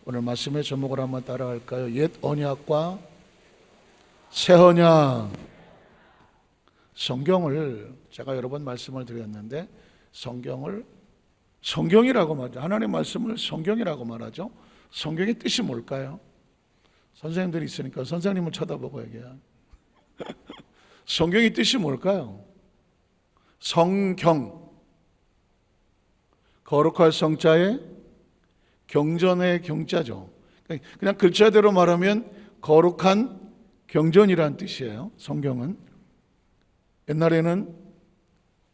오늘 말씀의 제목을 한번 따라갈까요? 옛 언약과 새 언약. 성경을 제가 여러 번 말씀을 드렸는데 성경이라고 말하죠. 하나님의 말씀을 성경이라고 말하죠. 성경의 뜻이 뭘까요? 선생님들이 있으니까 선생님을 쳐다보고 얘기해요. 성경의 뜻이 뭘까요? 성경, 거룩할 성자에 경전의 경자죠. 그냥 글자대로 말하면 거룩한 경전이라는 뜻이에요. 성경은 옛날에는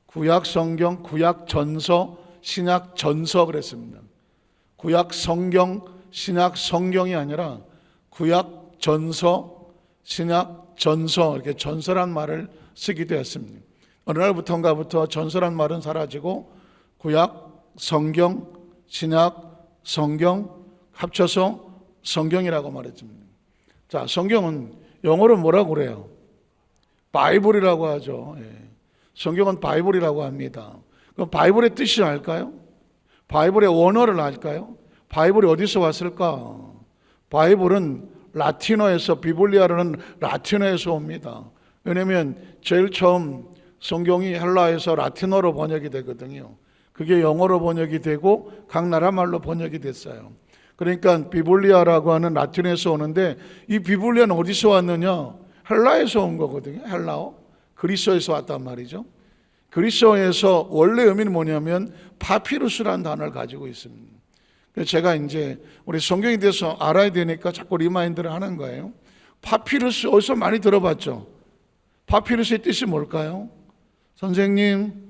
구약 성경, 구약 전서, 신약 전서 그랬습니다. 구약 성경, 신약 성경이 아니라 구약 전서, 신약 전서, 이렇게 전서란 말을 쓰기도 했습니다. 어느 날부터인가부터 전서란 말은 사라지고 구약 성경, 신약 성경 합쳐서 성경이라고 말했습니다. 자, 성경은 영어로 뭐라고 그래요? 바이블이라고 하죠. 성경은 바이블이라고 합니다. 그럼 바이블의 뜻이 알까요? 바이블의 원어를 알까요? 바이블이 어디서 왔을까? 바이블은 라틴어에서, 비블리아라는 라틴어에서 옵니다. 왜냐하면 제일 처음 성경이 헬라에서 라틴어로 번역이 되거든요. 그게 영어로 번역이 되고 각 나라 말로 번역이 됐어요. 그러니까 비블리아라고 하는 라틴어에서 오는데, 이 비블리아는 어디서 왔느냐? 헬라에서 온 거거든요. 헬라어, 그리스어에서 왔단 말이죠. 그리스어에서 원래 의미는 뭐냐면 파피루스라는 단어를 가지고 있습니다. 그래서 제가 이제 우리 성경에 대해서 알아야 되니까 자꾸 리마인드를 하는 거예요. 파피루스 어디서 많이 들어봤죠? 파피루스의 뜻이 뭘까요? 선생님,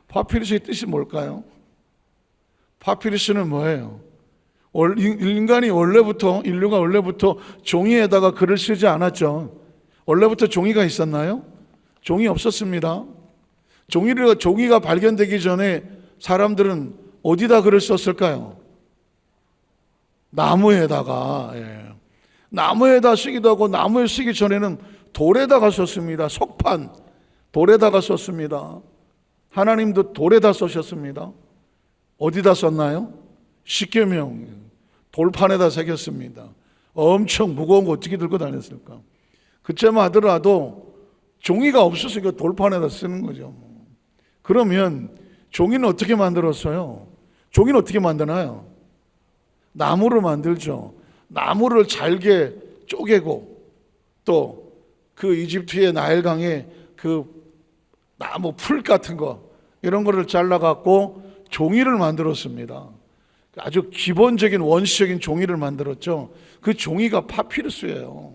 파피루스의 뜻이 뭘까요? 파피루스는 뭐예요? 인류가 원래부터 종이에다가 글을 쓰지 않았죠. 원래부터 종이가 있었나요? 종이 없었습니다. 종이가 발견되기 전에 사람들은 어디다 글을 썼을까요? 나무에다가. 나무에다 쓰기도 하고, 나무에 쓰기 전에는 돌에다가 썼습니다. 석판, 돌에다가 썼습니다. 하나님도 돌에다 쓰셨습니다. 어디다 썼나요? 십계명, 돌판에다 새겼습니다. 엄청 무거운 거 어떻게 들고 다녔을까? 그때만 하더라도 종이가 없었으니까 돌판에다 쓰는 거죠. 그러면 종이는 어떻게 만들었어요? 종이는 어떻게 만드나요? 나무로 만들죠. 나무를 잘게 쪼개고, 또 그 이집트의 나일강에 그 나무 풀 같은 거, 이런 거를 잘라갖고 종이를 만들었습니다. 아주 기본적인 원시적인 종이를 만들었죠. 그 종이가 파피루스예요.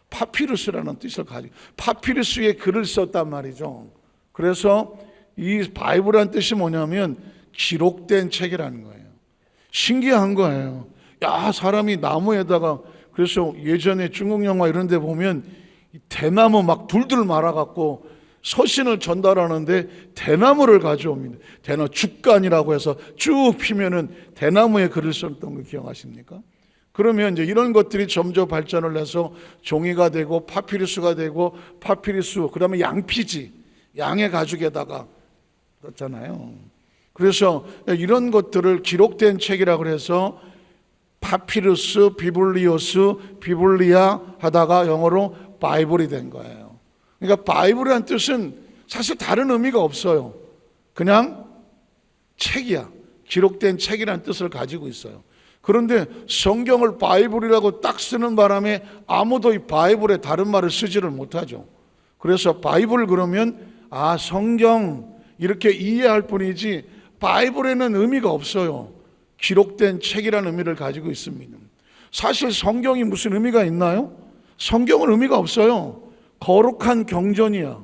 파피루스라는 뜻을 가지고 파피루스에 글을 썼단 말이죠. 그래서 이 바이블이라는 뜻이 뭐냐면 기록된 책이라는 거예요. 신기한 거예요. 야, 사람이 나무에다가, 그래서 예전에 중국 영화 이런 데 보면 대나무 막 둘둘 말아갖고 서신을 전달하는데 대나무를 가져옵니다. 대나무 죽간이라고 해서 쭉 피면은 대나무에 글을 썼던 거 기억하십니까? 그러면 이제 이런 것들이 점점 발전을 해서 종이가 되고 파피루스가 되고, 파피루스, 그 다음에 양피지, 양의 가죽에다가 그렇잖아요. 그래서 이런 것들을 기록된 책이라고 해서 파피루스, 비블리오스, 비블리아 하다가 영어로 바이블이 된 거예요. 그러니까 바이블이라는 뜻은 사실 다른 의미가 없어요. 그냥 책이야. 기록된 책이라는 뜻을 가지고 있어요. 그런데 성경을 바이블이라고 딱 쓰는 바람에 아무도 이 바이블에 다른 말을 쓰지를 못하죠. 그래서 바이블 그러면 성경 이렇게 이해할 뿐이지 바이블에는 의미가 없어요. 기록된 책이라는 의미를 가지고 있습니다. 사실 성경이 무슨 의미가 있나요? 성경은 의미가 없어요. 거룩한 경전이야.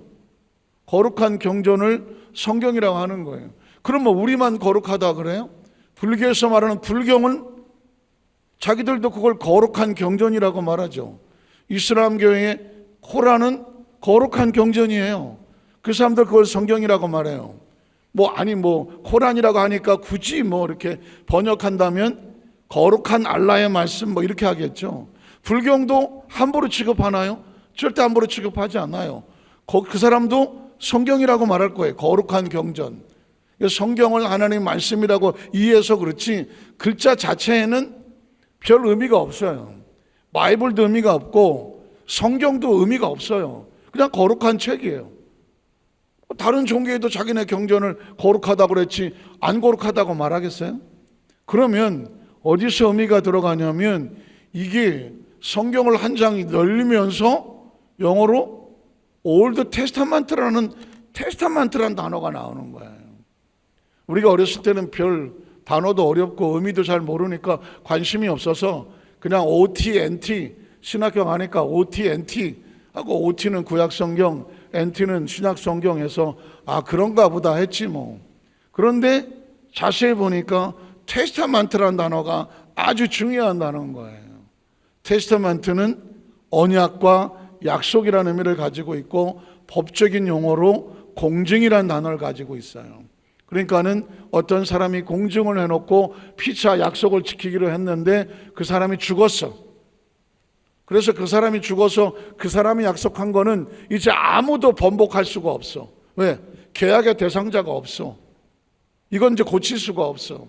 거룩한 경전을 성경이라고 하는 거예요. 그럼 뭐 우리만 거룩하다 그래요? 불교에서 말하는 불경은 자기들도 그걸 거룩한 경전이라고 말하죠. 이슬람교의 코란은 거룩한 경전이에요. 그 사람들 그걸 성경이라고 말해요. 코란이라고 하니까 굳이 이렇게 번역한다면 거룩한 알라의 말씀 이렇게 하겠죠. 불경도 함부로 취급하나요? 절대 함부로 취급하지 않아요. 그 사람도 성경이라고 말할 거예요. 거룩한 경전. 성경을 하나님 말씀이라고 이해해서 그렇지 글자 자체에는 별 의미가 없어요. 바이블도 의미가 없고 성경도 의미가 없어요. 그냥 거룩한 책이에요. 다른 종교에도 자기네 경전을 거룩하다고 그랬지 안 거룩하다고 말하겠어요? 그러면 어디서 의미가 들어가냐면 이게 성경을 한 장이 열리면서 영어로 올드 테스타먼트라는 단어가 나오는 거예요. 우리가 어렸을 때는 별 단어도 어렵고 의미도 잘 모르니까 관심이 없어서 그냥 OT, NT 신학교 가니까 OT, NT 하고 OT는 구약성경, NT는 신약성경에서 그런가 보다 했지 뭐. 그런데 자세히 보니까 테스타먼트라는 단어가 아주 중요한 단어인 거예요. 테스타먼트는 언약과 약속이라는 의미를 가지고 있고 법적인 용어로 공증이라는 단어를 가지고 있어요. 그러니까는 어떤 사람이 공증을 해놓고 피차 약속을 지키기로 했는데 그 사람이 죽었어. 그래서 그 사람이 죽어서 그 사람이 약속한 거는 이제 아무도 번복할 수가 없어. 왜? 계약의 대상자가 없어. 이건 이제 고칠 수가 없어.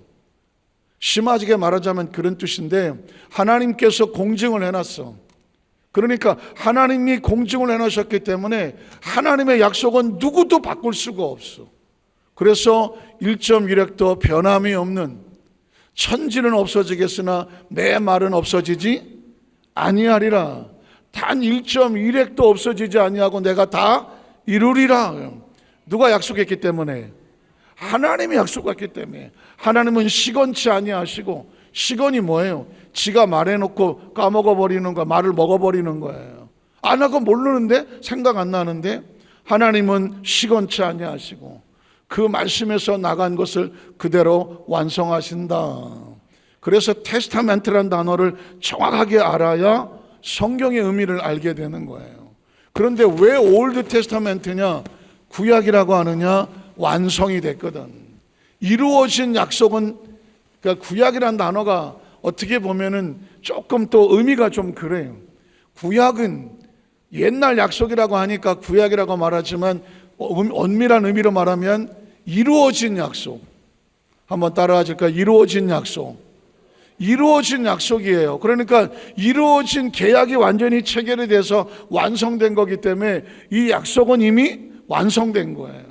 심하게 말하자면 그런 뜻인데 하나님께서 공증을 해놨어. 그러니까 하나님이 공증을 해놓으셨기 때문에 하나님의 약속은 누구도 바꿀 수가 없어. 그래서 1.1획도 변함이 없는 천지는 없어지겠으나 내 말은 없어지지 아니하리라. 단 1.1획도 없어지지 아니하고 내가 다 이루리라. 누가 약속했기 때문에? 하나님이 약속했기 때문에. 하나님은 시건치 아니하시고, 시건이 뭐예요? 지가 말해놓고 까먹어버리는 거, 말을 먹어버리는 거예요. 안 하고 모르는데 생각 안 나는데 하나님은 시건치 아니하시고 그 말씀에서 나간 것을 그대로 완성하신다. 그래서 테스타멘트라는 단어를 정확하게 알아야 성경의 의미를 알게 되는 거예요. 그런데 왜 올드 테스타멘트냐? 구약이라고 하느냐? 완성이 됐거든. 이루어진 약속은, 그러니까 구약이라는 단어가 어떻게 보면은 조금 또 의미가 좀 그래요. 구약은 옛날 약속이라고 하니까 구약이라고 말하지만 엄밀한 의미로 말하면 이루어진 약속. 한번 따라하실까요? 이루어진 약속. 이루어진 약속이에요. 그러니까 이루어진 계약이 완전히 체결이 돼서 완성된 거기 때문에 이 약속은 이미 완성된 거예요.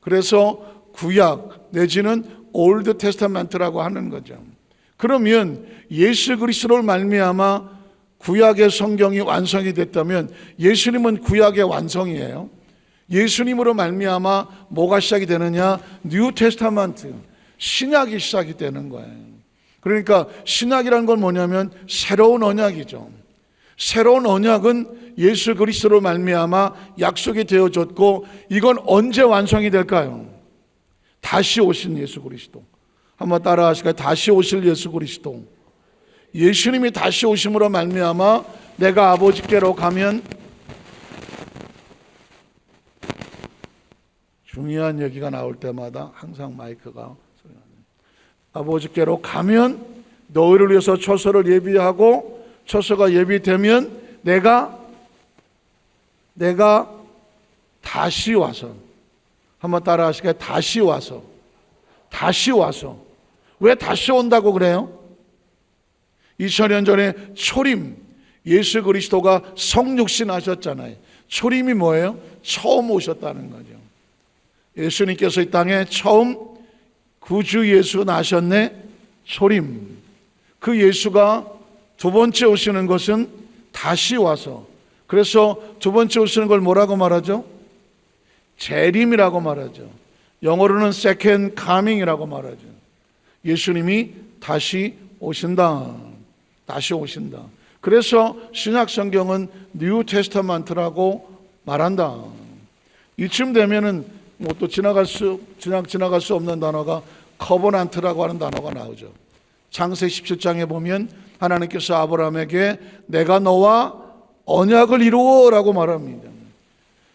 그래서 구약 내지는 올드 테스타멘트라고 하는 거죠. 그러면 예수 그리스도를 말미암아 구약의 성경이 완성이 됐다면 예수님은 구약의 완성이에요. 예수님으로 말미암아 뭐가 시작이 되느냐? 뉴 테스타먼트, 신약이 시작이 되는 거예요. 그러니까 신약이라는 건 뭐냐면 새로운 언약이죠. 새로운 언약은 예수 그리스도로 말미암아 약속이 되어졌고 이건 언제 완성이 될까요? 다시 오신 예수 그리스도. 한번 따라 하실까요? 다시 오실 예수 그리스도. 예수님이 다시 오심으로 말미암아 내가 아버지께로 가면, 중요한 얘기가 나올 때마다 항상 마이크가 소리가 나요. 아버지께로 가면 너희를 위해서 처소를 예비하고 처소가 예비되면 내가 다시 와서, 한번 따라 하실까요? 다시 와서. 왜 다시 온다고 그래요? 2000년 전에 초림, 예수 그리스도가 성육신 하셨잖아요. 초림이 뭐예요? 처음 오셨다는 거죠. 예수님께서 이 땅에 처음 구주 예수 나셨네. 초림. 그 예수가 두 번째 오시는 것은 다시 와서. 그래서 두 번째 오시는 걸 뭐라고 말하죠? 재림이라고 말하죠. 영어로는 second coming이라고 말하죠. 예수님이 다시 오신다. 다시 오신다. 그래서 신약 성경은 뉴 테스타먼트라고 말한다. 이쯤 되면은 뭐 또 지나갈 수 없는 단어가 커버넌트라고 하는 단어가 나오죠. 창세기 17장에 보면 하나님께서 아브라함에게 내가 너와 언약을 이루어라고 말합니다.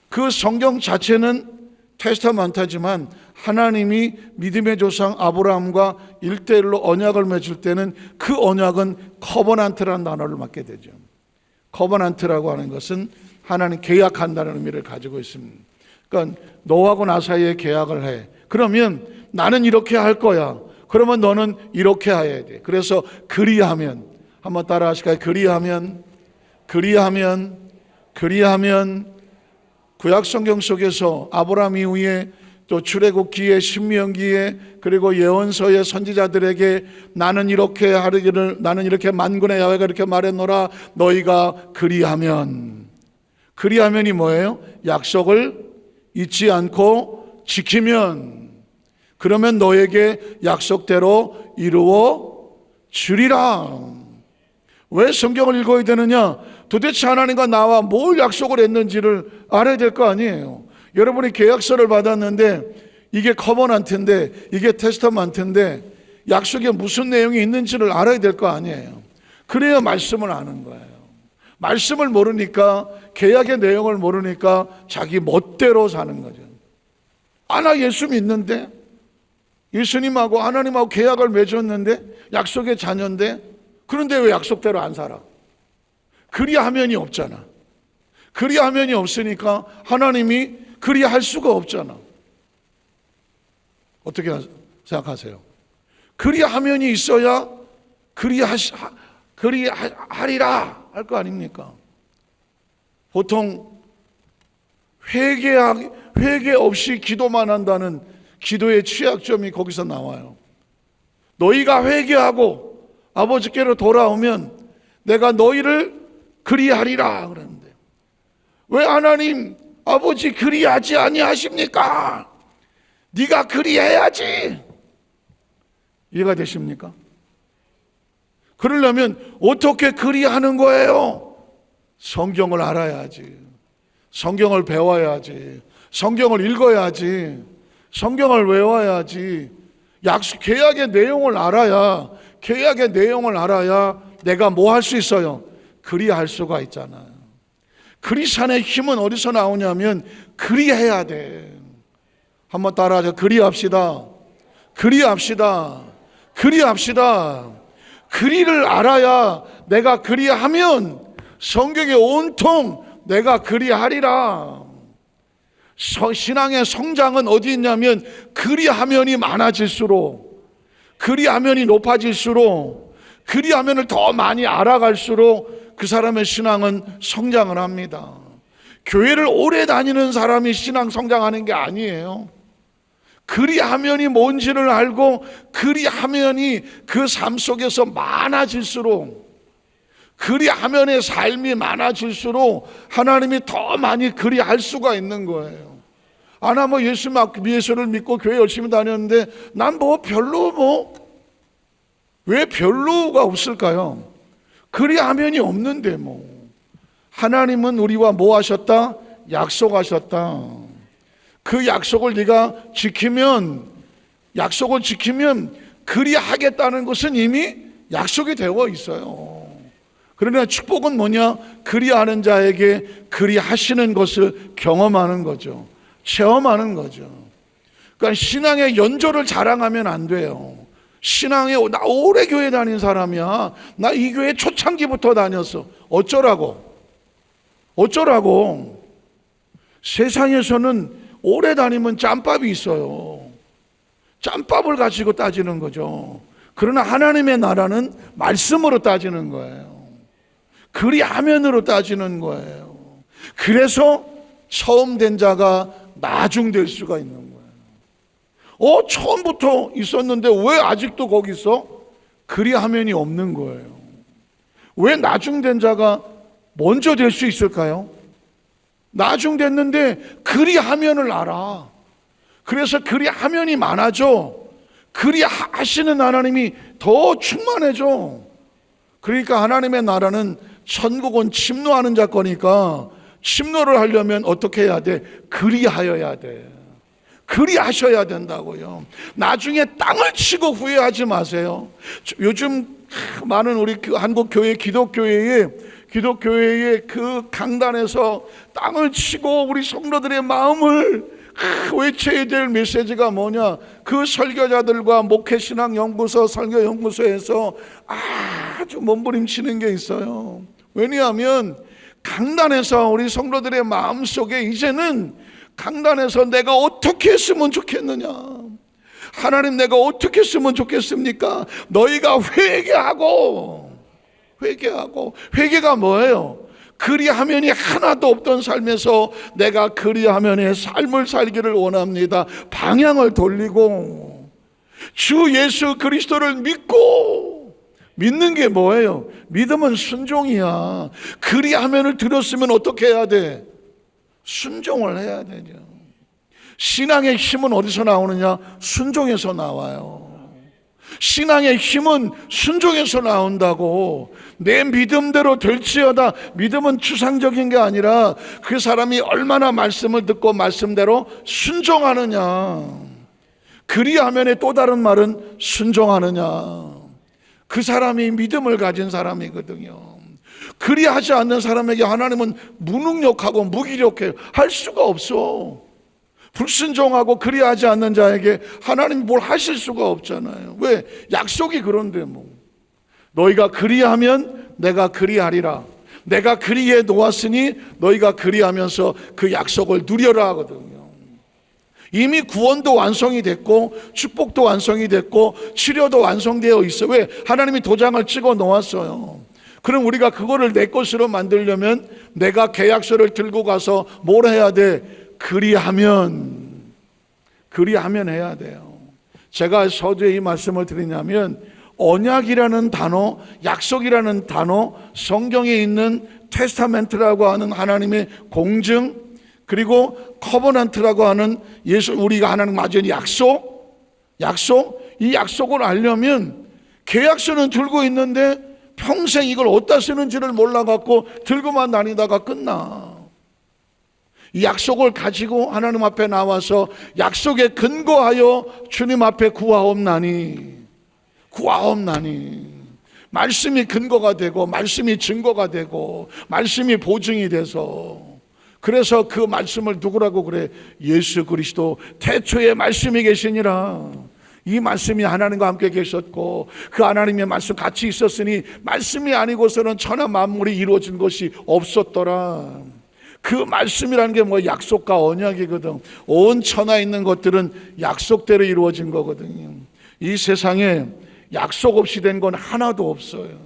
그 성경 자체는 테스타먼트지만 하나님이 믿음의 조상 아브라함과 1대1로 언약을 맺을 때는 그 언약은 커버넌트라는 단어를 맡게 되죠. 커버넌트라고 하는 것은 하나님 계약한다는 의미를 가지고 있습니다. 그러니까 너하고 나 사이에 계약을 해. 그러면 나는 이렇게 할 거야. 그러면 너는 이렇게 해야 돼. 그래서 그리하면, 한번 따라 하실까요? 그리하면 구약 성경 속에서 아브라함 이후에 또 출애굽기에, 신명기에, 그리고 예언서의 선지자들에게 나는 이렇게 하기를, 나는 이렇게 만군의 야훼가 이렇게 말했노라. 너희가 그리하면이 뭐예요? 약속을 잊지 않고 지키면, 그러면 너에게 약속대로 이루어 주리라. 왜 성경을 읽어야 되느냐? 도대체 하나님과 나와 뭘 약속을 했는지를 알아야 될 거 아니에요. 여러분이 계약서를 받았는데 이게 커버넌트인데, 이게 테스터먼트인데 약속에 무슨 내용이 있는지를 알아야 될 거 아니에요. 그래야 말씀을 아는 거예요. 말씀을 모르니까, 계약의 내용을 모르니까 자기 멋대로 사는 거죠. 나 예수 믿는데, 예수님하고 하나님하고 계약을 맺었는데, 약속의 자녀인데, 그런데 왜 약속대로 안 살아? 그리하면이 없잖아. 그리하면이 없으니까 하나님이 그리할 수가 없잖아. 어떻게 생각하세요? 그리하면이 있어야 그리하리라 할 거 아닙니까? 보통 회개 없이 기도만 한다는 기도의 취약점이 거기서 나와요. 너희가 회개하고 아버지께로 돌아오면 내가 너희를 그리하리라 그러는데, 왜 하나님 아버지 그리하지 아니하십니까? 네가 그리해야지. 이해가 되십니까? 그러려면 어떻게 그리하는 거예요? 성경을 알아야지. 성경을 배워야지. 성경을 읽어야지. 성경을 외워야지. 계약의 내용을 알아야, 계약의 내용을 알아야 내가 뭐 할 수 있어요? 그리할 수가 있잖아요. 그리스도의 힘은 어디서 나오냐면 그리해야 돼. 한번 따라하자. 그리합시다. 그리를 알아야 내가 그리하면 성경에 온통 내가 그리하리라. 신앙의 성장은 어디 있냐면 그리하면이 많아질수록, 그리하면이 높아질수록, 그리하면을 더 많이 알아갈수록 그 사람의 신앙은 성장을 합니다. 교회를 오래 다니는 사람이 신앙 성장하는 게 아니에요. 그리하면이 뭔지를 알고 그리하면이 그 삶 속에서 많아질수록, 그리하면의 삶이 많아질수록 하나님이 더 많이 그리할 수가 있는 거예요. 나 예수를 믿고 교회 열심히 다녔는데 난 왜 별로가 없을까요? 그리하면이 없는데 하나님은 우리와 뭐 하셨다? 약속하셨다. 그 약속을 네가 지키면, 약속을 지키면 그리하겠다는 것은 이미 약속이 되어 있어요. 그러나 축복은 뭐냐? 그리하는 자에게 그리하시는 것을 경험하는 거죠. 체험하는 거죠. 그러니까 신앙의 연조를 자랑하면 안 돼요. 나 오래 교회 다닌 사람이야. 나 이 교회 초창기부터 다녔어. 어쩌라고? 세상에서는 오래 다니면 짬밥이 있어요. 짬밥을 가지고 따지는 거죠. 그러나 하나님의 나라는 말씀으로 따지는 거예요. 그리하면으로 따지는 거예요. 그래서 처음 된 자가 나중될 수가 있는 거예요. 처음부터 있었는데 왜 아직도 거기 있어? 그리하면이 없는 거예요. 왜 나중된 자가 먼저 될 수 있을까요? 나중됐는데 그리하면을 알아. 그래서 그리하면이 많아져. 그리하시는 하나님이 더 충만해져. 그러니까 하나님의 나라는, 천국은 침노하는 자 거니까 침노를 하려면 어떻게 해야 돼? 그리하여야 돼. 그리하셔야 된다고요. 나중에 땅을 치고 후회하지 마세요. 요즘 많은 우리 한국 교회, 기독교회의 그 강단에서 땅을 치고 우리 성도들의 마음을 외쳐야 될 메시지가 뭐냐? 그 설교자들과 목회신앙연구소, 설교연구소에서 아주 몸부림치는 게 있어요. 왜냐하면 강단에서 우리 성도들의 마음속에 이제는, 강단에서 내가 어떻게 했으면 좋겠느냐, 하나님 내가 어떻게 쓰면 좋겠습니까? 너희가 회개하고 회개가 뭐예요? 그리하면이 하나도 없던 삶에서 내가 그리하면의 삶을 살기를 원합니다. 방향을 돌리고 주 예수 그리스도를 믿고, 믿는 게 뭐예요? 믿음은 순종이야. 그리하면을 들었으면 어떻게 해야 돼? 순종을 해야 되죠. 신앙의 힘은 어디서 나오느냐? 순종에서 나와요. 신앙의 힘은 순종에서 나온다고. 내 믿음대로 될지어다. 믿음은 추상적인 게 아니라 그 사람이 얼마나 말씀을 듣고 말씀대로 순종하느냐. 그리하면의 또 다른 말은 순종하느냐. 그 사람이 믿음을 가진 사람이거든요. 그리하지 않는 사람에게 하나님은 무능력하고 무기력해 할 수가 없어. 불순종하고 그리하지 않는 자에게 하나님이 뭘 하실 수가 없잖아요. 왜? 약속이 그런데 뭐. 너희가 그리하면 내가 그리하리라. 내가 그리해 놓았으니 너희가 그리하면서 그 약속을 누려라 하거든요. 이미 구원도 완성이 됐고 축복도 완성이 됐고 치료도 완성되어 있어. 왜? 하나님이 도장을 찍어 놓았어요. 그럼 우리가 그거를 내 것으로 만들려면 내가 계약서를 들고 가서 뭘 해야 돼? 그리하면 해야 돼요. 제가 서두에 이 말씀을 드리냐면 언약이라는 단어, 약속이라는 단어, 성경에 있는 테스타멘트라고 하는 하나님의 공증, 그리고 커버넌트라고 하는 우리가 하나님 맞은 약속, 이 약속을 알려면 계약서는 들고 있는데 평생 이걸 어디다 쓰는지를 몰라갖고 들고만 다니다가 끝나. 이 약속을 가지고 하나님 앞에 나와서 약속에 근거하여 주님 앞에 구하옵나니. 말씀이 근거가 되고 말씀이 증거가 되고 말씀이 보증이 돼서, 그래서 그 말씀을 누구라고 그래? 예수 그리스도 태초에 말씀이 계시니라. 이 말씀이 하나님과 함께 계셨고 그 하나님의 말씀 같이 있었으니 말씀이 아니고서는 천하 만물이 이루어진 것이 없었더라. 그 말씀이라는 게 뭐 약속과 언약이거든. 온 천하에 있는 것들은 약속대로 이루어진 거거든요. 이 세상에 약속 없이 된 건 하나도 없어요.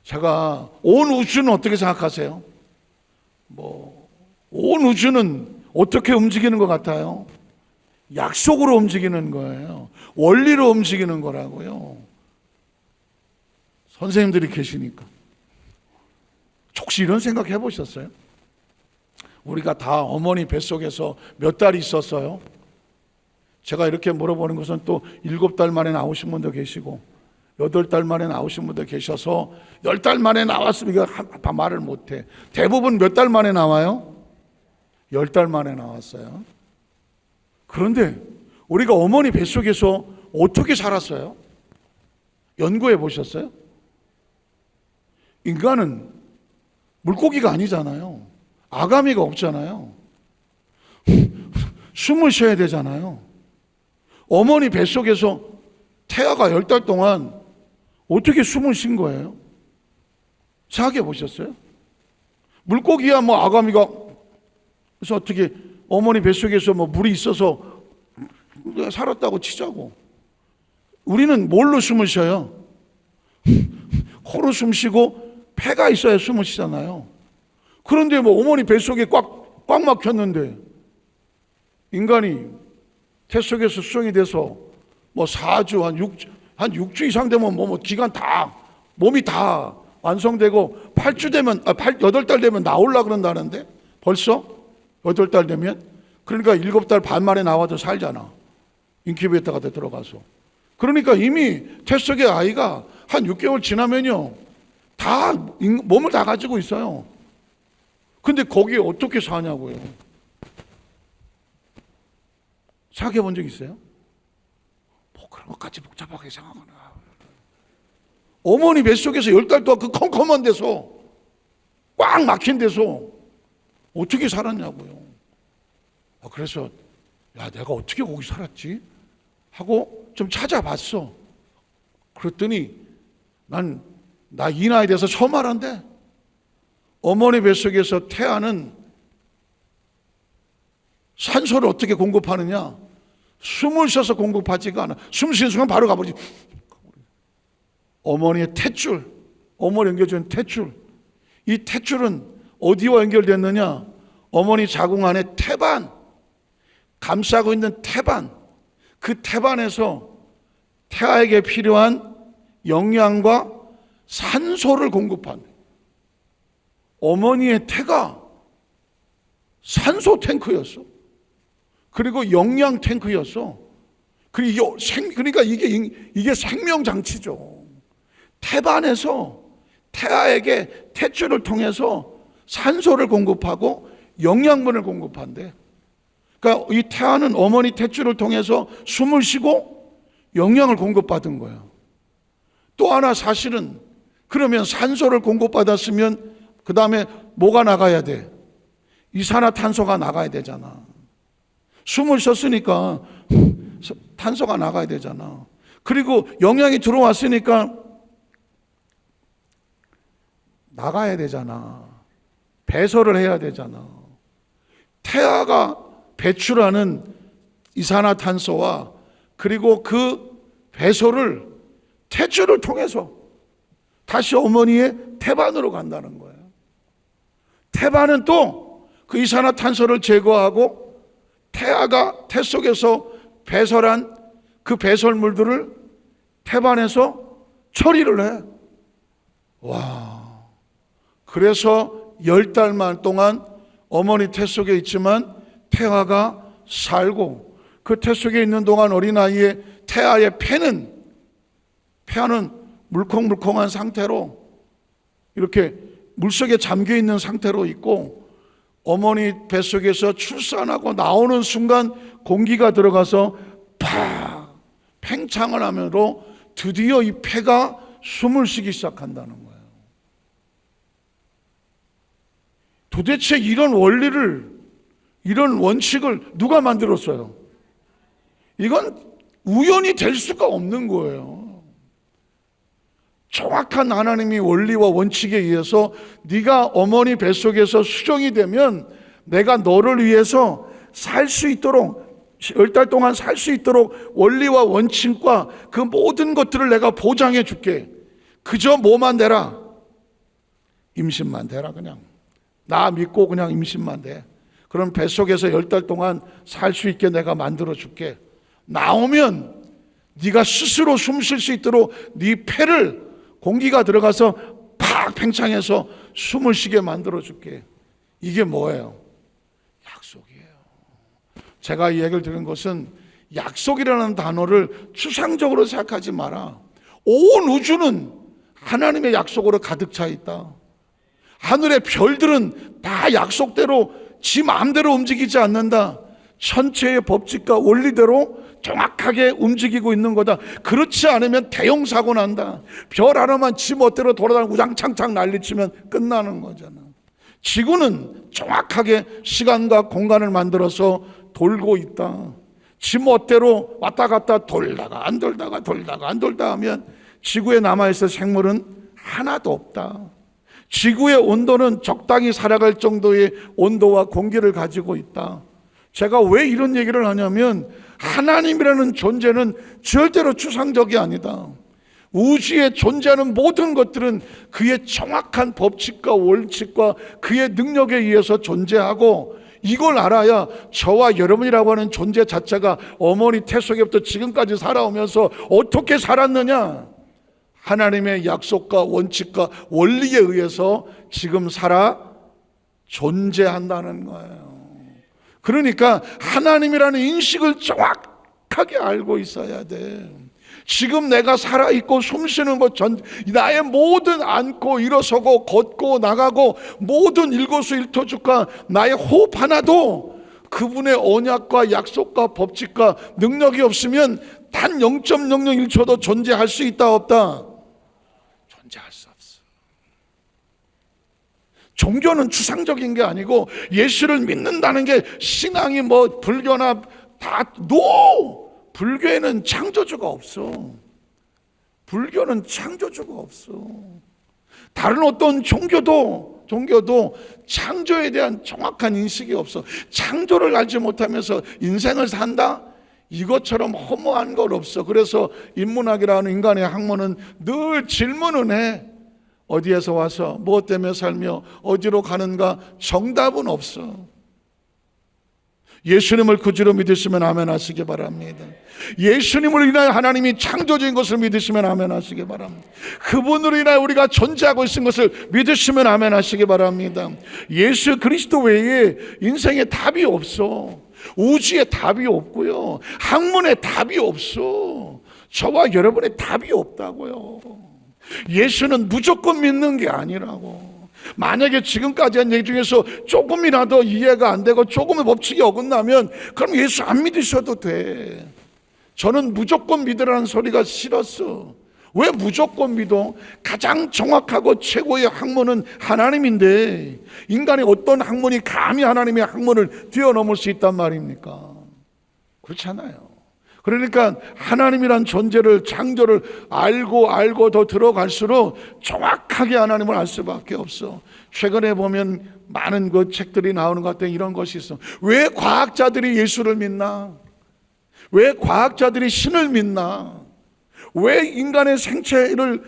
제가 온 우주는 어떻게 생각하세요? 온 우주는 어떻게 움직이는 것 같아요? 약속으로 움직이는 거예요. 원리로 움직이는 거라고요. 선생님들이 계시니까 혹시 이런 생각 해보셨어요? 우리가 다 어머니 뱃속에서 몇 달 있었어요? 제가 이렇게 물어보는 것은 또 7달 만에 나오신 분도 계시고 8달 만에 나오신 분도 계셔서 10달 만에 나왔으면 이거 말을 못해. 대부분 몇 달 만에 나와요? 10달 만에 나왔어요. 그런데 우리가 어머니 뱃속에서 어떻게 살았어요? 연구해 보셨어요? 인간은 물고기가 아니잖아요. 아가미가 없잖아요. 숨을 쉬어야 되잖아요. 어머니 뱃속에서 태아가 10달 동안 어떻게 숨을 쉰 거예요? 생각해 보셨어요? 물고기야 뭐 아가미가, 그래서 어떻게 어머니 뱃속에서 뭐 물이 있어서 살았다고 치자고. 우리는 뭘로 숨을 쉬어요? 코로 숨 쉬고 폐가 있어야 숨을 쉬잖아요. 그런데 뭐 어머니 뱃속에 꽉 막혔는데 인간이 태 속에서 수정이 돼서 뭐 4주, 한 6주 이상 되면 기간 다, 몸이 다 완성되고 8주 되면, 8달 되면 나오려고 그런다는데 벌써 8달 되면, 그러니까 7달 반 만에 나와도 살잖아. 인큐베이터 같은 데 들어가서. 그러니까 이미 태 속의 아이가 한 6개월 지나면요 다 몸을 다 가지고 있어요. 근데 거기에 어떻게 사냐고요. 생각해 본 적 있어요? 뭐 그런 것까지 복잡하게 생각하나. 어머니 뱃속에서 10달 동안 그 컴컴한 데서, 꽉 막힌 데서 어떻게 살았냐고요. 그래서 내가 어떻게 거기 살았지? 하고 좀 찾아봤어. 그랬더니 나 이 나이에 대해서 처음 알았는데, 어머니 뱃속에서 태아는 산소를 어떻게 공급하느냐? 숨을 쉬어서 공급하지가 않아. 숨 쉬는 순간 바로 가버리지. 어머니의 탯줄, 어머니 연결된 탯줄. 이 탯줄은 어디와 연결됐느냐? 어머니 자궁 안에 태반, 감싸고 있는 태반, 그 태반에서 태아에게 필요한 영양과 산소를 공급한, 어머니의 태가 산소 탱크였어. 그리고 영양 탱크였어. 그러니까 이게 생명 장치죠. 태반에서 태아에게 탯줄을 통해서 산소를 공급하고 영양분을 공급한대. 그러니까 이 태아는 어머니 탯줄을 통해서 숨을 쉬고 영양을 공급받은 거야. 또 하나 사실은, 그러면 산소를 공급받았으면 그 다음에 뭐가 나가야 돼? 이산화탄소가 나가야 되잖아. 숨을 쉬었으니까 탄소가 나가야 되잖아. 그리고 영양이 들어왔으니까 나가야 되잖아. 배설을 해야 되잖아. 태아가 배출하는 이산화탄소와 그리고 그 배설을 탯줄을 통해서 다시 어머니의 태반으로 간다는 거예요. 태반은 또 그 이산화탄소를 제거하고 태아가 태 속에서 배설한 그 배설물들을 태반에서 처리를 해. 와. 그래서 10달만 동안 어머니 태 속에 있지만 태아가 살고, 그 태 속에 있는 동안 어린아이의 태아의 폐는 물컹물컹한 상태로 이렇게 물속에 잠겨 있는 상태로 있고, 어머니 뱃속에서 출산하고 나오는 순간 공기가 들어가서 팍 팽창을 하므로 드디어 이 폐가 숨을 쉬기 시작한다는 거예요. 도대체 이런 원리를, 이런 원칙을 누가 만들었어요? 이건 우연히 될 수가 없는 거예요. 정확한 하나님의 원리와 원칙에 의해서 네가 어머니 뱃속에서 수정이 되면 내가 너를 위해서 살 수 있도록, 10달 동안 살 수 있도록 원리와 원칙과 그 모든 것들을 내가 보장해 줄게. 그저 뭐만 되라? 임신만 되라. 그냥 나 믿고 그냥 임신만 돼. 그럼 뱃속에서 10달 동안 살 수 있게 내가 만들어 줄게. 나오면 네가 스스로 숨 쉴 수 있도록 네 폐를 공기가 들어가서 팍 팽창해서 숨을 쉬게 만들어 줄게. 이게 뭐예요? 약속이에요. 제가 이 얘기를 들은 것은 약속이라는 단어를 추상적으로 생각하지 마라. 온 우주는 하나님의 약속으로 가득 차 있다. 하늘의 별들은 다 약속대로 지 마음대로 움직이지 않는다. 천체의 법칙과 원리대로 정확하게 움직이고 있는 거다. 그렇지 않으면 대형 사고 난다. 별 하나만 지 멋대로 돌아다니고 우장창창 난리치면 끝나는 거잖아. 지구는 정확하게 시간과 공간을 만들어서 돌고 있다. 지 멋대로 왔다 갔다 돌다가 안 돌다가 돌다가 안 돌다 하면 지구에 남아있을 생물은 하나도 없다. 지구의 온도는 적당히 살아갈 정도의 온도와 공기를 가지고 있다. 제가 왜 이런 얘기를 하냐면 하나님이라는 존재는 절대로 추상적이 아니다. 우주에 존재하는 모든 것들은 그의 정확한 법칙과 원칙과 그의 능력에 의해서 존재하고, 이걸 알아야 저와 여러분이라고 하는 존재 자체가 어머니 태 속에부터 지금까지 살아오면서 어떻게 살았느냐, 하나님의 약속과 원칙과 원리에 의해서 지금 살아 존재한다는 거예요. 그러니까 하나님이라는 인식을 정확하게 알고 있어야 돼. 지금 내가 살아있고 숨쉬는 것 전, 나의 모든 앉고 일어서고 걷고 나가고 모든 일거수일투족과 나의 호흡 하나도 그분의 언약과 약속과 법칙과 능력이 없으면 단 0.001초도 존재할 수 있다 없다? 존재할 수 없어. 종교는 추상적인 게 아니고 예수를 믿는다는 게 신앙이 뭐 불교나 다 불교에는 창조주가 없어. 불교는 창조주가 없어. 다른 어떤 종교도 창조에 대한 정확한 인식이 없어. 창조를 알지 못하면서 인생을 산다? 이것처럼 허무한 건 없어. 그래서 인문학이라는 인간의 학문은 늘 질문은 해. 어디에서 와서 무엇 때문에 살며 어디로 가는가? 정답은 없어. 예수님을 구주로 믿으시면 아멘 하시기 바랍니다. 예수님을 인하여 하나님이 창조주인 것을 믿으시면 아멘 하시기 바랍니다. 그분으로 인하여 우리가 존재하고 있는 것을 믿으시면 아멘 하시기 바랍니다. 예수 그리스도 외에 인생에 답이 없어. 우주에 답이 없고요, 학문에 답이 없어. 저와 여러분의 답이 없다고요. 예수는 무조건 믿는 게 아니라고. 만약에 지금까지 한 얘기 중에서 조금이라도 이해가 안 되고 조금의 법칙이 어긋나면 그럼 예수 안 믿으셔도 돼. 저는 무조건 믿으라는 소리가 싫었어. 왜 무조건 믿어? 가장 정확하고 최고의 학문은 하나님인데 인간의 어떤 학문이 감히 하나님의 학문을 뛰어넘을 수 있단 말입니까? 그렇잖아요. 그러니까 하나님이란 존재를, 창조를 알고 더 들어갈수록 정확하게 하나님을 알 수밖에 없어. 최근에 보면 많은 그 책들이 나오는 것 같아. 이런 것이 있어. 왜 과학자들이 예수를 믿나? 왜 과학자들이 신을 믿나? 왜 인간의 생체를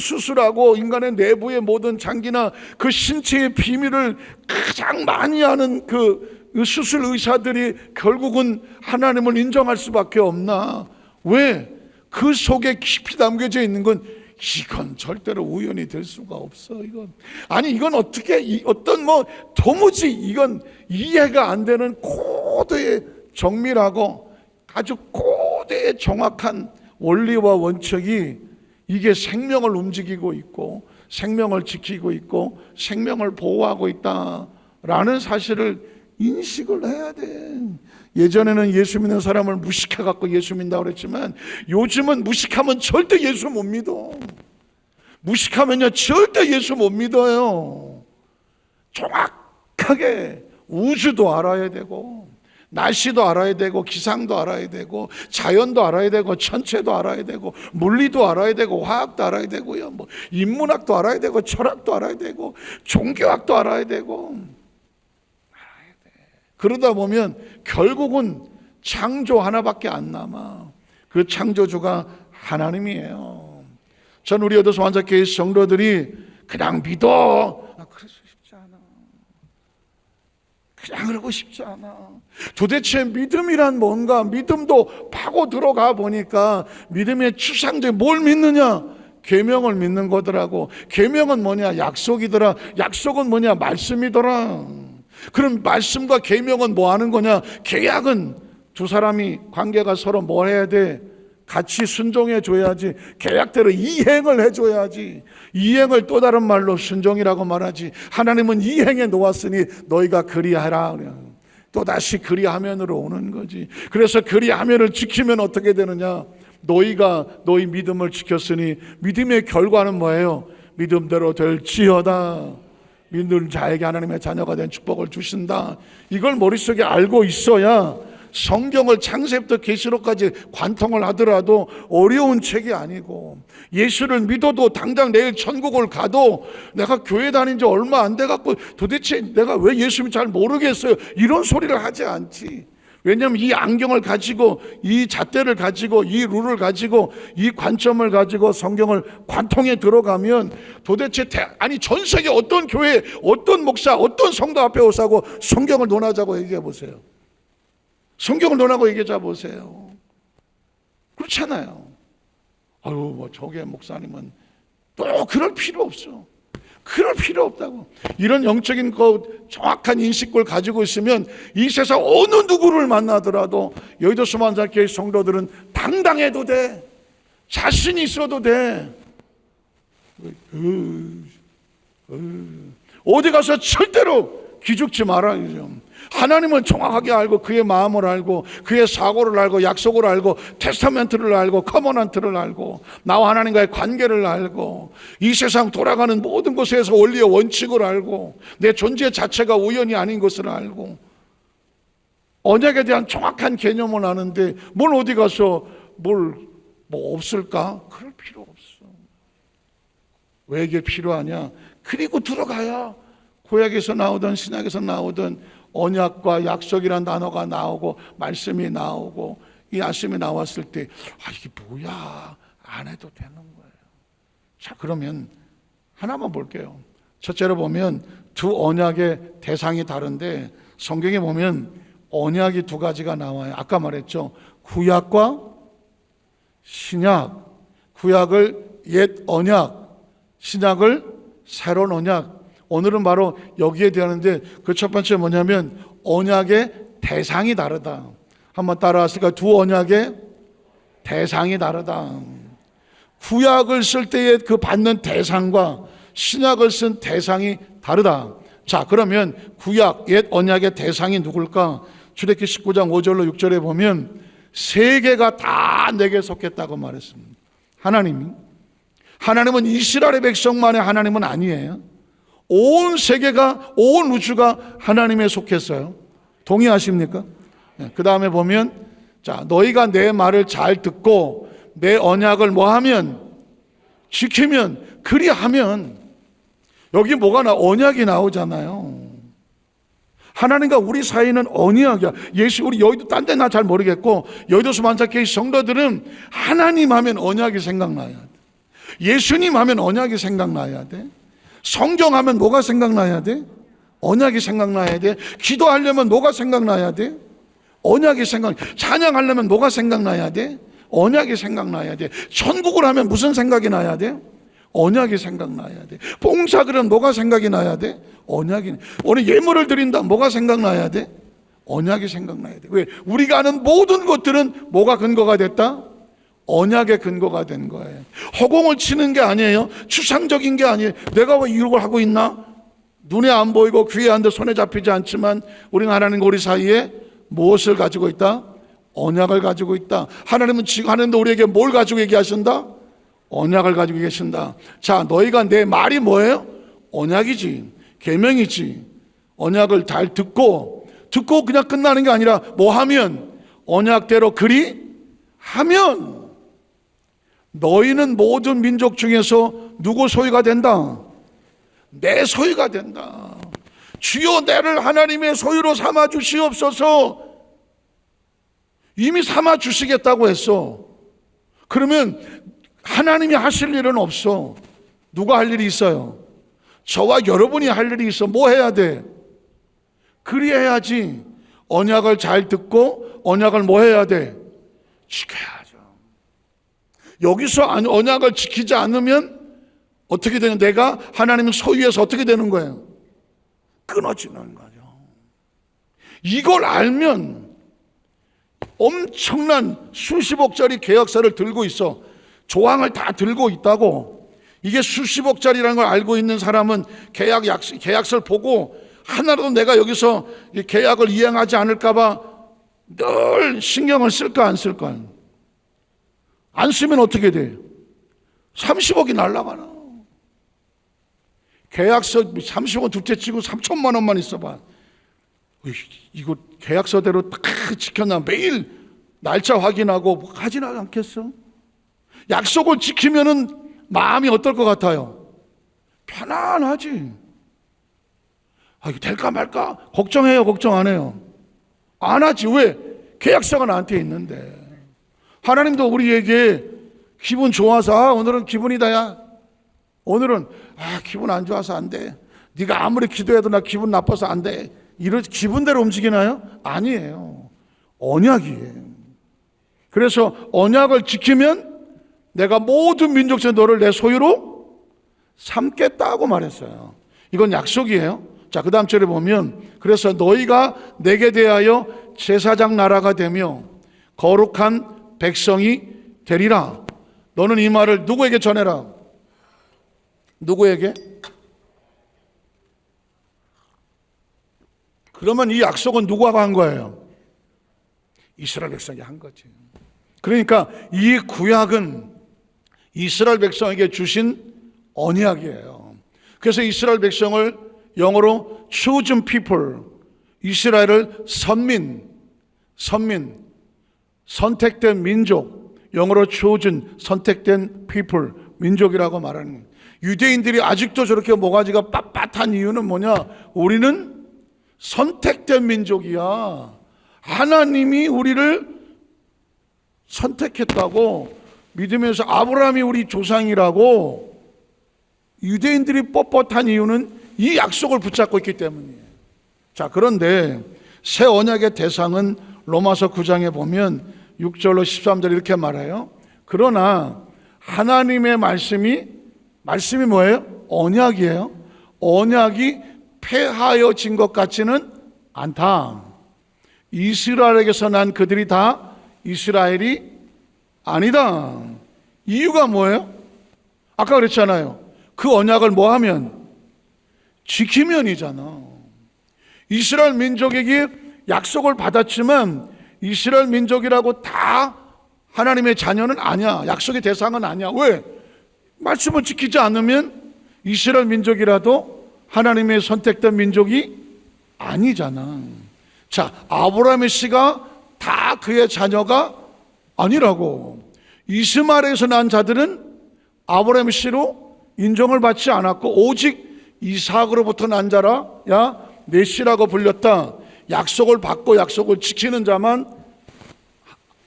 수술하고 인간의 내부의 모든 장기나 그 신체의 비밀을 가장 많이 아는 그 수술 의사들이 결국은 하나님을 인정할 수밖에 없나? 왜? 그 속에 깊이 담겨져 있는 건 이건 절대로 우연이 될 수가 없어. 이건 어떻게 어떤 도무지 이건 이해가 안 되는 고도의 정밀하고 아주 고도의 정확한 원리와 원칙이 이게 생명을 움직이고 있고 생명을 지키고 있고 생명을 보호하고 있다라는 사실을 인식을 해야 돼. 예전에는 예수 믿는 사람을 무식해갖고 예수 믿는다고 그랬지만 요즘은 무식하면 절대 예수 못 믿어. 무식하면요 절대 예수 못 믿어요. 정확하게 우주도 알아야 되고 날씨도 알아야 되고 기상도 알아야 되고 자연도 알아야 되고 천체도 알아야 되고 물리도 알아야 되고 화학도 알아야 되고요, 인문학도 알아야 되고 철학도 알아야 되고 종교학도 알아야 되고 그러다 보면 결국은 창조 하나밖에 안 남아. 그 창조주가 하나님이에요. 전 우리 어도서 환자교회 성도들이 그냥 믿어, 그럴 수 쉽지 않아. 그냥 그러고 싶지 않아. 도대체 믿음이란 뭔가? 믿음도 파고 들어가 보니까 믿음의 추상들 뭘 믿느냐? 계명을 믿는 거더라고. 계명은 뭐냐? 약속이더라. 약속은 뭐냐? 말씀이더라. 그럼 말씀과 계명은 뭐 하는 거냐? 계약은 두 사람이 관계가 서로 뭐 해야 돼? 같이 순종해 줘야지. 계약대로 이행을 해줘야지. 이행을 또 다른 말로 순종이라고 말하지. 하나님은 이행해 놓았으니 너희가 그리하라. 또다시 그리하면으로 오는 거지. 그래서 그리하면을 지키면 어떻게 되느냐? 너희가 너희 믿음을 지켰으니 믿음의 결과는 뭐예요? 믿음대로 될지어다. 믿는 자에게 하나님의 자녀가 된 축복을 주신다. 이걸 머릿속에 알고 있어야 성경을 창세부터 계시록까지 관통을 하더라도 어려운 책이 아니고, 예수를 믿어도 당장 내일 천국을 가도 내가 교회 다닌 지 얼마 안 돼갖고 도대체 내가 왜 예수님 잘 모르겠어요, 이런 소리를 하지 않지. 왜냐하면 이 안경을 가지고, 이 잣대를 가지고, 이 룰을 가지고, 이 관점을 가지고 성경을 관통에 들어가면 도대체 전 세계 어떤 교회, 어떤 목사, 어떤 성도 앞에 오사고 성경을 논하자고 얘기해 보세요. 성경을 논하고 얘기해 보세요. 그렇잖아요. 저게 목사님은 또 그럴 필요 없어. 그럴 필요 없다고. 이런 영적인 정확한 인식을 가지고 있으면 이 세상 어느 누구를 만나더라도 여의도 수만자교회 성도들은 당당해도 돼. 자신이 있어도 돼. 어디 가서 절대로 기죽지 말아요. 하나님을 정확하게 알고 그의 마음을 알고 그의 사고를 알고 약속을 알고 테스타멘트를 알고 커버넌트를 알고 나와 하나님과의 관계를 알고 이 세상 돌아가는 모든 것에서 원리의 원칙을 알고 내 존재 자체가 우연이 아닌 것을 알고 언약에 대한 정확한 개념을 아는데 뭘 어디 가서 뭐 없을까? 그럴 필요 없어. 왜 이게 필요하냐? 그리고 들어가야 구약에서 나오던 신약에서 나오던 언약과 약속이라는 단어가 나오고 말씀이 나오고 이 말씀이 나왔을 때 이게 뭐야, 안 해도 되는 거예요. 자, 그러면 하나만 볼게요. 첫째로 보면 두 언약의 대상이 다른데 성경에 보면 언약이 두 가지가 나와요. 아까 말했죠. 구약과 신약. 구약을 옛 언약, 신약을 새로운 언약. 오늘은 바로 여기에 대하는데 그 첫 번째 뭐냐면 언약의 대상이 다르다. 한번 따라하실까요? 두 언약의 대상이 다르다. 구약을 쓸 때의 그 받는 대상과 신약을 쓴 대상이 다르다. 자, 그러면 구약, 옛 언약의 대상이 누굴까? 출애굽기 19장 5절로 6절에 보면 세 개가 다 내게 속했다고 말했습니다. 하나님은 이스라엘의 백성만의 하나님은 아니에요. 온 세계가, 온 우주가 하나님에 속했어요. 동의하십니까? 그 다음에 보면, 자, 너희가 내 말을 잘 듣고 내 언약을 뭐하면? 지키면, 그리하면. 여기 뭐가 언약이 나오잖아요. 하나님과 우리 사이는 언약이야. 우리 여의도 딴 데 나 잘 모르겠고 여의도 수만사교회 성도들은 하나님 하면 언약이 생각나야 돼. 예수님 하면 언약이 생각나야 돼. 성경 하면 뭐가 생각나야 돼? 언약이 생각나야 돼. 기도하려면 뭐가 생각나야 돼? 언약이 찬양하려면 뭐가 생각나야 돼? 언약이 생각나야 돼. 천국을 하면 무슨 생각이 나야 돼? 언약이 생각나야 돼. 봉사 그러면 뭐가 생각이 나야 돼? 언약이. 오늘 예물을 드린다, 뭐가 생각나야 돼? 언약이 생각나야 돼. 왜? 우리가 아는 모든 것들은 뭐가 근거가 됐다? 언약의 근거가 된 거예요. 허공을 치는 게 아니에요. 추상적인 게 아니에요. 내가 왜 이런 걸 하고 있나? 눈에 안 보이고 귀에 안 들어 손에 잡히지 않지만 우리는 하나님과 우리 사이에 무엇을 가지고 있다? 언약을 가지고 있다. 하나님은 지금 하는데 우리에게 뭘 가지고 얘기하신다? 언약을 가지고 계신다. 자, 너희가 내 말이 뭐예요? 언약이지, 계명이지. 언약을 잘 듣고 그냥 끝나는 게 아니라 뭐 하면? 언약대로 그리하면 너희는 모든 민족 중에서 누구 소유가 된다? 내 소유가 된다. 주여 나를 하나님의 소유로 삼아 주시옵소서. 이미 삼아 주시겠다고 했어. 그러면 하나님이 하실 일은 없어. 누가 할 일이 있어요? 저와 여러분이 할 일이 있어. 뭐 해야 돼? 그리해야지. 언약을 잘 듣고 언약을 뭐 해야 돼? 지켜야죠. 여기서 언약을 지키지 않으면 어떻게 되는? 내가 하나님의 소유에서 어떻게 되는 거예요? 끊어지는 거죠. 이걸 알면 엄청난 수십억짜리 계약서를 들고 있어. 조항을 다 들고 있다고. 이게 수십억짜리라는 걸 알고 있는 사람은 계약서를 보고 하나라도 내가 여기서 계약을 이행하지 않을까봐 늘 신경을 쓸까 안 쓸까? 안 쓰면 어떻게 돼? 30억이 날라가나. 계약서 30억 둘째 치고 3천만 원만 있어봐. 이거 계약서대로 딱 지켰나? 매일 날짜 확인하고 하진 않겠어? 약속을 지키면은 마음이 어떨 것 같아요? 편안하지. 이거 될까 말까? 걱정해요? 걱정 안 해요? 안 하지. 왜? 계약서가 나한테 있는데. 하나님도 우리에게 기분 좋아서 오늘은 기분이다 야. 오늘은 기분 안 좋아서 안 돼. 네가 아무리 기도해도 나 기분 나빠서 안 돼. 이런 기분대로 움직이나요? 아니에요. 언약이에요. 그래서 언약을 지키면 내가 모든 민족 중에 너를 내 소유로 삼겠다고 말했어요. 이건 약속이에요. 자, 그 다음 절에 보면 그래서 너희가 내게 대하여 제사장 나라가 되며 거룩한 백성이 되리라. 너는 이 말을 누구에게 전해라? 누구에게? 그러면 이 약속은 누구가 한 거예요? 이스라엘 백성이 한 거지. 그러니까 이 구약은 이스라엘 백성에게 주신 언약이에요. 그래서 이스라엘 백성을 영어로 chosen people, 이스라엘을 선민, 선택된 민족, 영어로 chosen, 선택된 people, 민족이라고 말하는 거예요. 유대인들이 아직도 저렇게 모가지가 빳빳한 이유는 뭐냐? 우리는 선택된 민족이야. 하나님이 우리를 선택했다고 믿으면서 아브라함이 우리 조상이라고 유대인들이 뻣뻣한 이유는 이 약속을 붙잡고 있기 때문이에요. 자, 그런데 새 언약의 대상은 로마서 9장에 보면 6절로 13절 이렇게 말해요. 그러나 하나님의 말씀이 뭐예요? 언약이에요. 언약이 폐하여진 것 같지는 않다. 이스라엘에게서 난 그들이 다 이스라엘이 아니다. 이유가 뭐예요? 아까 그랬잖아요. 그 언약을 뭐 하면? 지키면이잖아. 이스라엘 민족에게 약속을 받았지만 이스라엘 민족이라고 다 하나님의 자녀는 아니야. 약속의 대상은 아니야. 왜? 말씀을 지키지 않으면 이스라엘 민족이라도 하나님의 선택된 민족이 아니잖아. 자, 아브라함의 씨가 다 그의 자녀가 아니라고. 이스마엘에서 난 자들은 아브라함의 씨로 인정을 받지 않았고 오직 이삭으로부터 난 자라 야 내 씨라고 불렸다. 약속을 받고 약속을 지키는 자만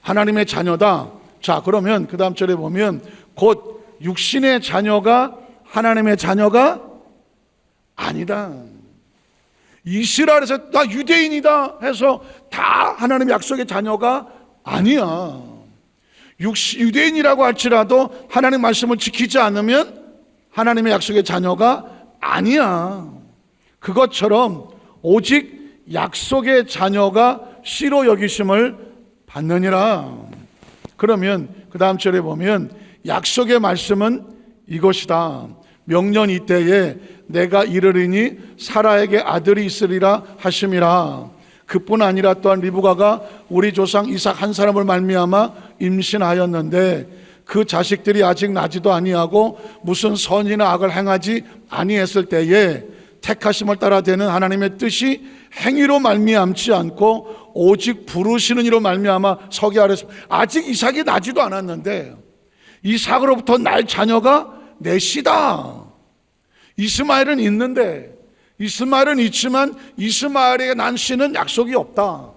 하나님의 자녀다. 자, 그러면 그 다음 절에 보면 곧 육신의 자녀가 하나님의 자녀가 아니다. 이스라엘에서 나 유대인이다 해서 다 하나님의 약속의 자녀가 아니야. 유대인이라고 할지라도 하나님 말씀을 지키지 않으면 하나님의 약속의 자녀가 아니야. 그것처럼 오직 약속의 자녀가 씨로 여기심을 받느니라. 그러면 그 다음 절에 보면 약속의 말씀은 이것이다. 명년 이때에 내가 이르리니 사라에게 아들이 있으리라 하심이라. 그뿐 아니라 또한 리브가가 우리 조상 이삭 한 사람을 말미암아 임신하였는데 그 자식들이 아직 나지도 아니하고 무슨 선이나 악을 행하지 아니했을 때에 택하심을 따라 되는 하나님의 뜻이 행위로 말미암지 않고 오직 부르시는 이로 말미암아 서기 아래서 아직 이삭이 나지도 않았는데 이삭으로부터 날 자녀가 내 씨다. 이스마엘은 있는데 이스마엘은 있지만 이스마엘에게 난 씨는 약속이 없다.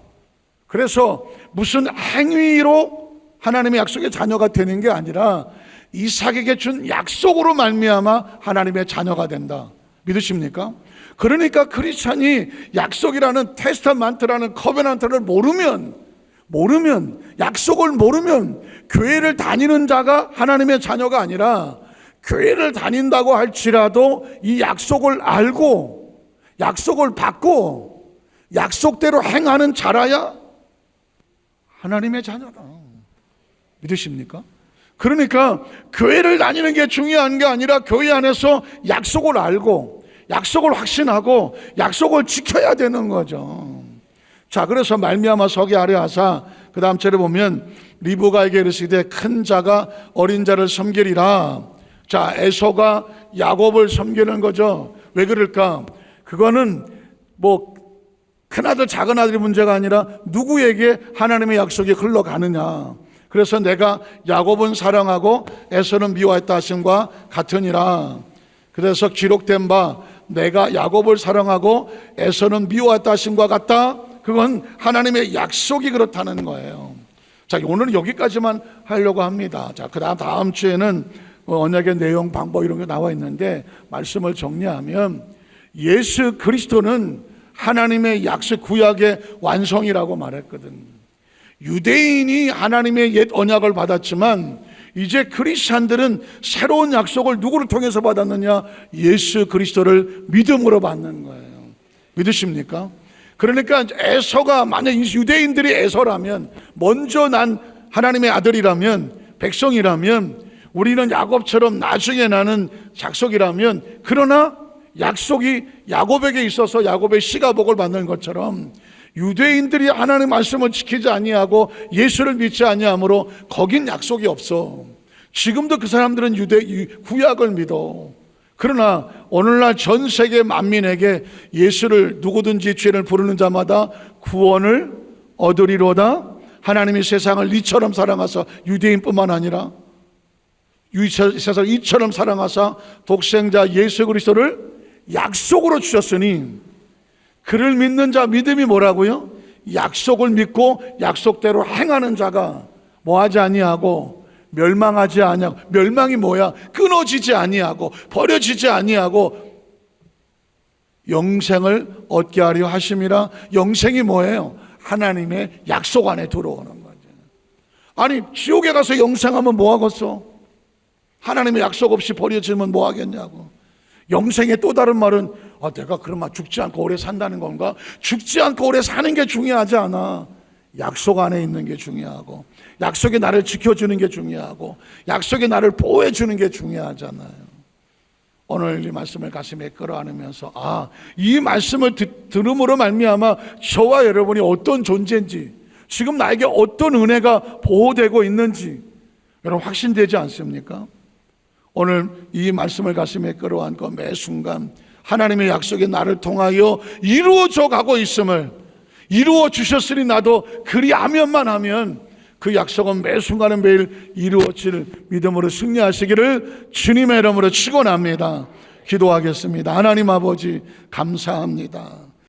그래서 무슨 행위로 하나님의 약속의 자녀가 되는 게 아니라 이삭에게 준 약속으로 말미암아 하나님의 자녀가 된다. 믿으십니까? 그러니까 크리스찬이 약속이라는 테스타먼트라는 커베넌트를 모르면 약속을 모르면 교회를 다니는 자가 하나님의 자녀가 아니라 교회를 다닌다고 할지라도 이 약속을 알고 약속을 받고 약속대로 행하는 자라야 하나님의 자녀다. 믿으십니까? 그러니까 교회를 다니는 게 중요한 게 아니라 교회 안에서 약속을 알고 약속을 확신하고 약속을 지켜야 되는 거죠. 자, 그래서 말미암아 서기 아래 하사 그 다음 절에 보면 리브가에게 이르시되 큰 자가 어린 자를 섬기리라. 자, 에서가 야곱을 섬기는 거죠. 왜 그럴까? 그거는 뭐 큰아들 작은아들이 문제가 아니라 누구에게 하나님의 약속이 흘러가느냐. 그래서 내가 야곱은 사랑하고 에서는 미워했다 하심과 같으니라. 그래서 기록된 바 내가 야곱을 사랑하고 에서는 미워했다 하심과 같다. 그건 하나님의 약속이 그렇다는 거예요. 자, 오늘은 여기까지만 하려고 합니다. 자, 다음 주에는 언약의 내용, 방법 이런 게 나와 있는데 말씀을 정리하면 예수 그리스도는 하나님의 약속 구약의 완성이라고 말했거든. 유대인이 하나님의 옛 언약을 받았지만 이제 크리스찬들은 새로운 약속을 누구를 통해서 받았느냐? 예수 그리스도를 믿음으로 받는 거예요. 믿으십니까? 그러니까 에서가 만약 유대인들이 에서라면 먼저 난 하나님의 아들이라면 백성이라면 우리는 야곱처럼 나중에 나는 작속이라면 그러나 약속이 야곱에게 있어서 야곱의 씨가 복을 받는 것처럼 유대인들이 하나님의 말씀을 지키지 아니하고 예수를 믿지 아니하므로 거긴 약속이 없어. 지금도 그 사람들은 구약을 믿어. 그러나 오늘날 전 세계 만민에게 예수를 누구든지 죄를 부르는 자마다 구원을 얻으리로다. 하나님이 세상을 이처럼 사랑하사 유대인뿐만 아니라 세상을 이처럼 사랑하사 독생자 예수 그리스도를 약속으로 주셨으니 그를 믿는 자 믿음이 뭐라고요? 약속을 믿고 약속대로 행하는 자가 뭐하지 아니하고 멸망하지 아니하고, 멸망이 뭐야? 끊어지지 아니하고 버려지지 아니하고 영생을 얻게 하려 하심이라. 영생이 뭐예요? 하나님의 약속 안에 들어오는 거죠. 아니, 지옥에 가서 영생하면 뭐 하겠어? 하나님의 약속 없이 버려지면 뭐 하겠냐고. 영생의 또 다른 말은 내가 그러면 죽지 않고 오래 산다는 건가? 죽지 않고 오래 사는 게 중요하지 않아. 약속 안에 있는 게 중요하고, 약속이 나를 지켜주는 게 중요하고, 약속이 나를 보호해 주는 게 중요하잖아요. 오늘 이 말씀을 가슴에 끌어안으면서 이 말씀을 들음으로 말미암아 저와 여러분이 어떤 존재인지, 지금 나에게 어떤 은혜가 보호되고 있는지 여러분 확신되지 않습니까? 오늘 이 말씀을 가슴에 끌어안고 매 순간 하나님의 약속이 나를 통하여 이루어져 가고 있음을, 이루어 주셨으니 나도 그리하면만 하면 그 약속은 매 순간에 매일 이루어질 믿음으로 승리하시기를 주님의 이름으로 축원합니다. 기도하겠습니다. 하나님 아버지 감사합니다.